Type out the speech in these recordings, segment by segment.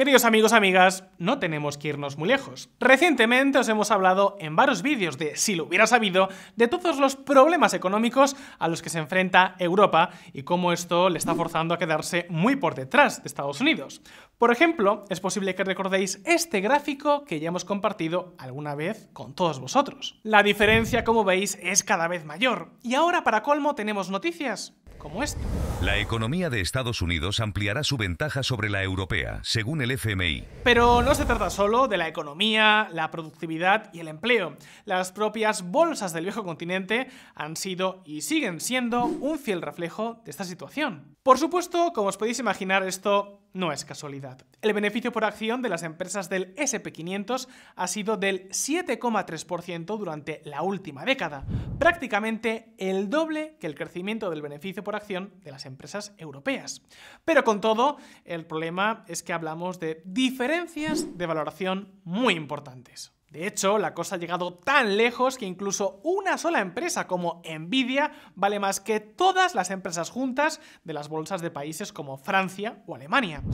Queridos amigos, amigas, no tenemos que irnos muy lejos. Recientemente os hemos hablado en varios vídeos de Si lo hubiera sabido, de todos los problemas económicos a los que se enfrenta Europa y cómo esto le está forzando a quedarse muy por detrás de Estados Unidos. Por ejemplo, es posible que recordéis este gráfico que ya hemos compartido alguna vez con todos vosotros. La diferencia, como veis, es cada vez mayor. Y ahora, para colmo, tenemos noticias como esta. La economía de Estados Unidos ampliará su ventaja sobre la europea, según el FMI. Pero no se trata solo de la economía, la productividad y el empleo. Las propias bolsas del viejo continente han sido y siguen siendo un fiel reflejo de esta situación. Por supuesto, como os podéis imaginar, esto no es casualidad. El beneficio por acción de las empresas del S&P 500 ha sido del 7,3% durante la última década, prácticamente el doble que el crecimiento del beneficio por acción de las empresas europeas. Pero con todo, el problema es que hablamos de diferencias de valoración muy importantes. De hecho, la cosa ha llegado tan lejos que incluso una sola empresa como Nvidia vale más que todas las empresas juntas de las bolsas de países como Francia o Alemania.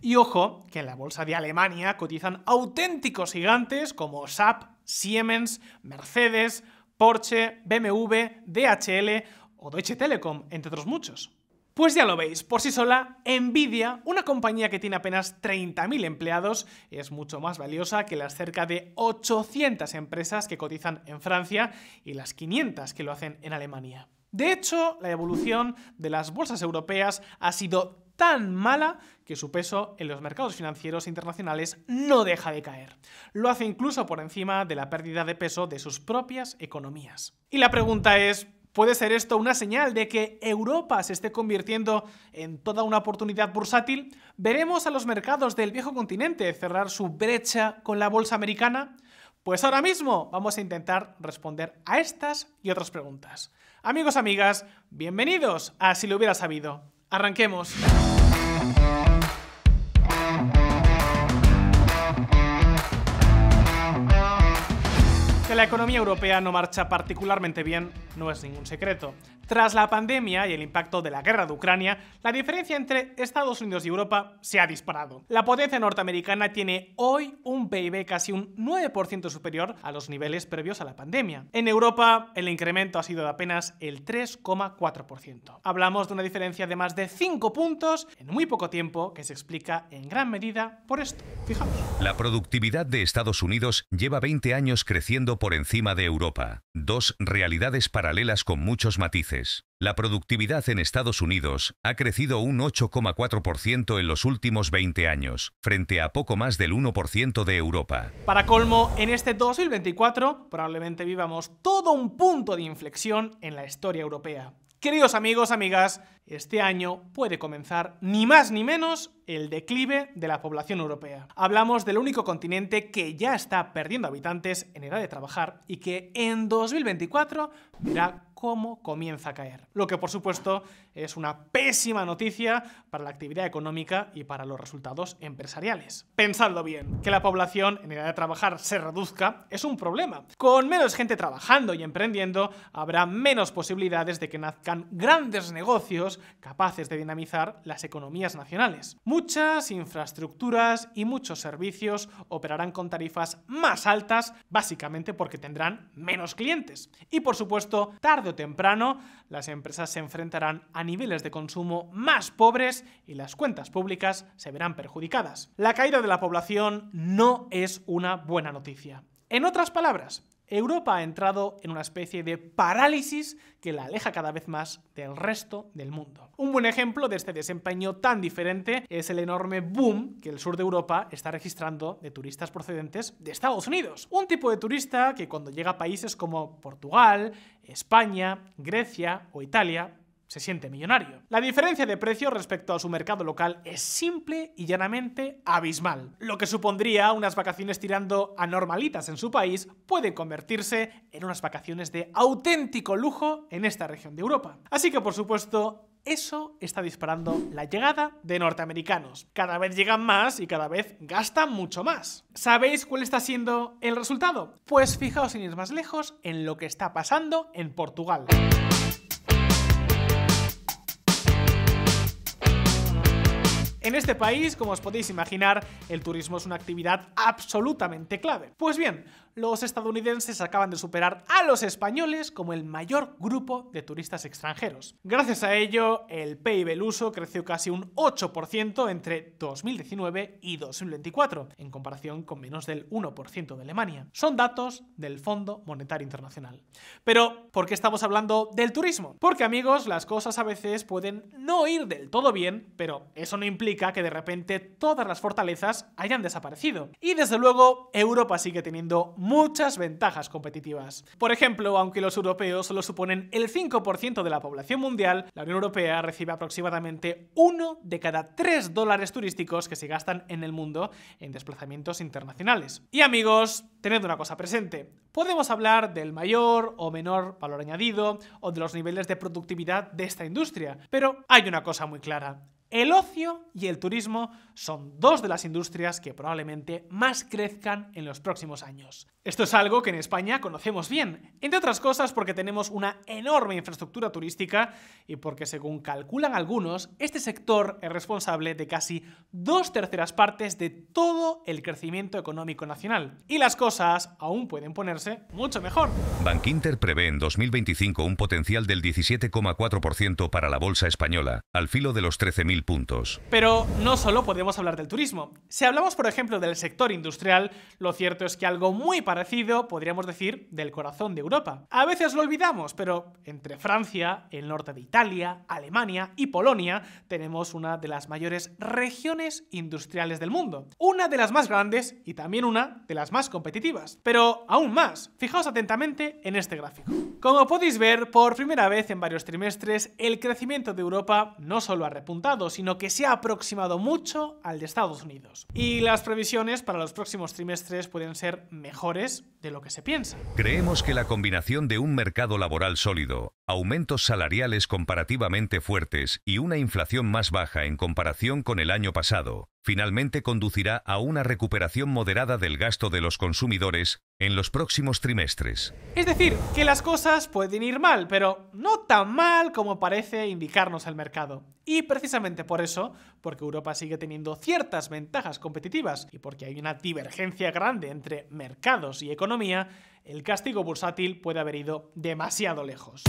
Y ojo, que en la bolsa de Alemania cotizan auténticos gigantes como SAP, Siemens, Mercedes, Porsche, BMW, DHL o Deutsche Telekom, entre otros muchos. Pues ya lo veis, por sí sola, Nvidia, una compañía que tiene apenas 30.000 empleados, es mucho más valiosa que las cerca de 800 empresas que cotizan en Francia y las 500 que lo hacen en Alemania. De hecho, la evolución de las bolsas europeas ha sido tan mala que su peso en los mercados financieros internacionales no deja de caer. Lo hace incluso por encima de la pérdida de peso de sus propias economías. Y la pregunta es, ¿puede ser esto una señal de que Europa se esté convirtiendo en toda una oportunidad bursátil? ¿Veremos a los mercados del viejo continente cerrar su brecha con la bolsa americana? Pues ahora mismo vamos a intentar responder a estas y otras preguntas. Amigos, amigas, bienvenidos a Si lo hubiera sabido. ¡Arranquemos! Que la economía europea no marcha particularmente bien no es ningún secreto. Tras la pandemia y el impacto de la guerra de Ucrania, la diferencia entre Estados Unidos y Europa se ha disparado. La potencia norteamericana tiene hoy un PIB casi un 9% superior a los niveles previos a la pandemia. En Europa, el incremento ha sido de apenas el 3,4%. Hablamos de una diferencia de más de 5 puntos en muy poco tiempo que se explica en gran medida por esto. Fijaos. La productividad de Estados Unidos lleva 20 años creciendo por encima de Europa. Dos realidades paralelas con muchos matices. La productividad en Estados Unidos ha crecido un 8,4% en los últimos 20 años, frente a poco más del 1% de Europa. Para colmo, en este 2024 probablemente vivamos todo un punto de inflexión en la historia europea. Queridos amigos, amigas, este año puede comenzar ni más ni menos el declive de la población europea. Hablamos del único continente que ya está perdiendo habitantes en edad de trabajar y que en 2024 verá cómo comienza a caer. Lo que por supuesto es una pésima noticia para la actividad económica y para los resultados empresariales. Pensadlo bien, que la población en edad de trabajar se reduzca es un problema. Con menos gente trabajando y emprendiendo habrá menos posibilidades de que nazcan grandes negocios capaces de dinamizar las economías nacionales. Muchas infraestructuras y muchos servicios operarán con tarifas más altas, básicamente porque tendrán menos clientes. Y por supuesto, tarde o temprano, las empresas se enfrentarán a niveles de consumo más pobres y las cuentas públicas se verán perjudicadas. La caída de la población no es una buena noticia. En otras palabras, Europa ha entrado en una especie de parálisis que la aleja cada vez más del resto del mundo. Un buen ejemplo de este desempeño tan diferente es el enorme boom que el sur de Europa está registrando de turistas procedentes de Estados Unidos. Un tipo de turista que cuando llega a países como Portugal, España, Grecia o Italia, se siente millonario. La diferencia de precio respecto a su mercado local es simple y llanamente abismal. Lo que supondría unas vacaciones tirando a normalitas en su país puede convertirse en unas vacaciones de auténtico lujo en esta región de Europa. Así que, por supuesto, eso está disparando la llegada de norteamericanos. Cada vez llegan más y cada vez gastan mucho más. ¿Sabéis cuál está siendo el resultado? Pues fijaos, sin ir más lejos, en lo que está pasando en Portugal. En este país, como os podéis imaginar, el turismo es una actividad absolutamente clave. Pues bien, los estadounidenses acaban de superar a los españoles como el mayor grupo de turistas extranjeros. Gracias a ello, el PIB luso creció casi un 8% entre 2019 y 2024, en comparación con menos del 1% de Alemania. Son datos del Fondo Monetario Internacional. Pero, ¿por qué estamos hablando del turismo? Porque, amigos, las cosas a veces pueden no ir del todo bien, pero eso no implica que de repente todas las fortalezas hayan desaparecido. Y desde luego, Europa sigue teniendo muchas ventajas competitivas. Por ejemplo, aunque los europeos solo suponen el 5% de la población mundial, la Unión Europea recibe aproximadamente 1 de cada 3 dólares turísticos que se gastan en el mundo en desplazamientos internacionales. Y amigos, tened una cosa presente. Podemos hablar del mayor o menor valor añadido o de los niveles de productividad de esta industria, pero hay una cosa muy clara. El ocio y el turismo son dos de las industrias que probablemente más crezcan en los próximos años. Esto es algo que en España conocemos bien, entre otras cosas porque tenemos una enorme infraestructura turística y porque, según calculan algunos, este sector es responsable de casi 2/3 partes de todo el crecimiento económico nacional. Y las cosas aún pueden ponerse mucho mejor. Bankinter prevé en 2025 un potencial del 17,4% para la bolsa española, al filo de los 13.000 puntos. Pero no solo podemos hablar del turismo. Si hablamos, por ejemplo, del sector industrial, lo cierto es que algo muy parecido podríamos decir del corazón de Europa. A veces lo olvidamos, pero entre Francia, el norte de Italia, Alemania y Polonia tenemos una de las mayores regiones industriales del mundo. Una de las más grandes y también una de las más competitivas. Pero aún más, fijaos atentamente en este gráfico. Como podéis ver, por primera vez en varios trimestres, el crecimiento de Europa no solo ha repuntado, sino que se ha aproximado mucho al de Estados Unidos. Y las previsiones para los próximos trimestres pueden ser mejores de lo que se piensa. Creemos que la combinación de un mercado laboral sólido, aumentos salariales comparativamente fuertes y una inflación más baja en comparación con el año pasado, finalmente conducirá a una recuperación moderada del gasto de los consumidores en los próximos trimestres. Es decir, que las cosas pueden ir mal, pero no tan mal como parece indicarnos el mercado. Y precisamente por eso, porque Europa sigue teniendo ciertas ventajas competitivas y porque hay una divergencia grande entre mercados y economía, el castigo bursátil puede haber ido demasiado lejos.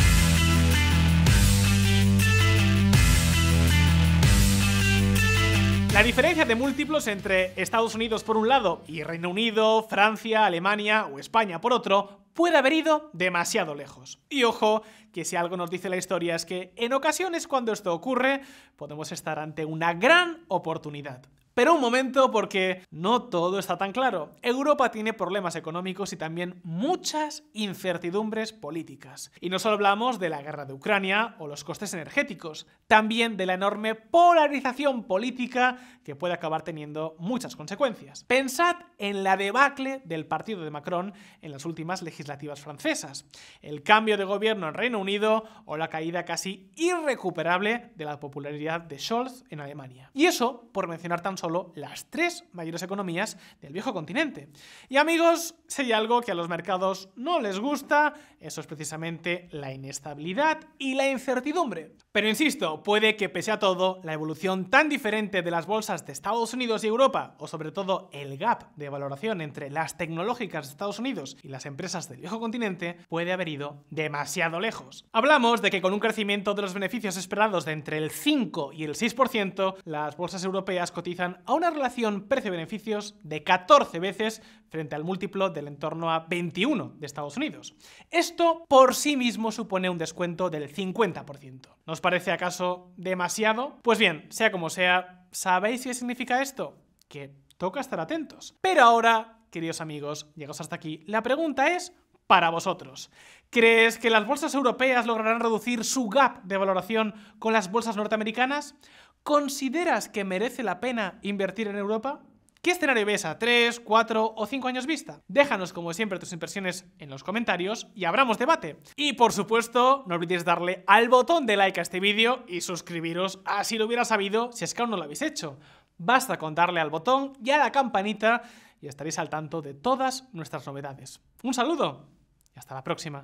La diferencia de múltiplos entre Estados Unidos por un lado y Reino Unido, Francia, Alemania o España por otro puede haber ido demasiado lejos. Y ojo, que si algo nos dice la historia es que en ocasiones cuando esto ocurre podemos estar ante una gran oportunidad. Pero un momento, porque no todo está tan claro. Europa tiene problemas económicos y también muchas incertidumbres políticas. Y no solo hablamos de la guerra de Ucrania o los costes energéticos, también de la enorme polarización política que puede acabar teniendo muchas consecuencias. Pensad en la debacle del partido de Macron en las últimas legislativas francesas, el cambio de gobierno en Reino Unido o la caída casi irrecuperable de la popularidad de Scholz en Alemania. Y eso por mencionar tan solo las 3 mayores economías del viejo continente. Y amigos, si hay algo que a los mercados no les gusta, eso es precisamente la inestabilidad y la incertidumbre. Pero insisto, puede que pese a todo, la evolución tan diferente de las bolsas de Estados Unidos y Europa, o sobre todo el gap de valoración entre las tecnológicas de Estados Unidos y las empresas del viejo continente, puede haber ido demasiado lejos. Hablamos de que con un crecimiento de los beneficios esperados de entre el 5 y el 6%, las bolsas europeas cotizan a una relación precio-beneficios de 14 veces frente al múltiplo del entorno a 21 de Estados Unidos. Esto por sí mismo supone un descuento del 50%. ¿Nos parece acaso demasiado? Pues bien, sea como sea, ¿sabéis qué significa esto? Que toca estar atentos. Pero ahora, queridos amigos, llegados hasta aquí, la pregunta es para vosotros. ¿Crees que las bolsas europeas lograrán reducir su gap de valoración con las bolsas norteamericanas? ¿Consideras que merece la pena invertir en Europa? ¿Qué escenario ves a 3, 4 o 5 años vista? Déjanos como siempre tus impresiones en los comentarios y abramos debate. Y por supuesto, no olvidéis darle al botón de like a este vídeo y suscribiros así lo hubiera sabido si es que aún no lo habéis hecho. Basta con darle al botón y a la campanita y estaréis al tanto de todas nuestras novedades. Un saludo y hasta la próxima.